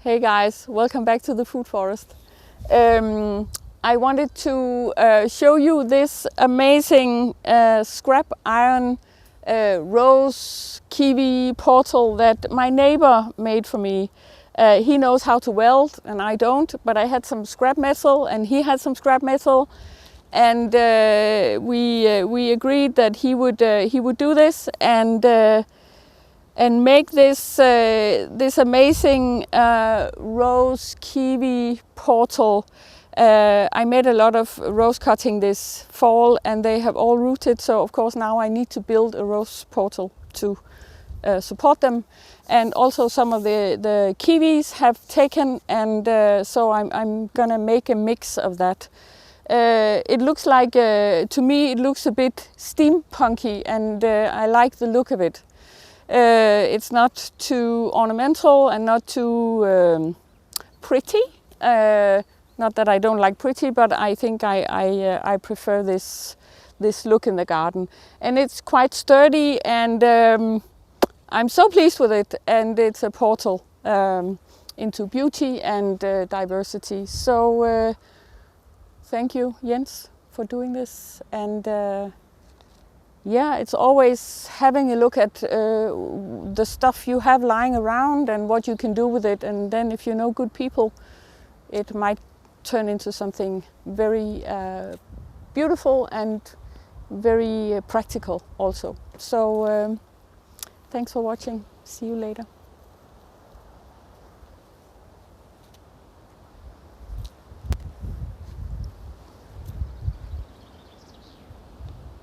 Hey guys, welcome back to the food forest. I wanted to show you this amazing scrap iron rose kiwi portal that my neighbor made for me. He knows how to weld and I don't, but I had some scrap metal and he had some scrap metal, and we agreed that he would do this and make this this amazing rose kiwi portal. I made a lot of rose cutting this fall and they have all rooted, so of course now I need to build a rose portal to support them. And also some of the kiwis have taken, and so I'm gonna make a mix of that. It looks like, to me it looks a bit steampunky, and I like the look of it. It's not too ornamental and not too pretty. Not that I don't like pretty, but I think I prefer this look in the garden. And it's quite sturdy, and I'm so pleased with it. And it's a portal into beauty and diversity. So thank you, Jens, for doing this. And yeah, it's always having a look at the stuff you have lying around and what you can do with it. And then if you know good people, it might turn into something very beautiful and very practical also. So thanks for watching. See you later.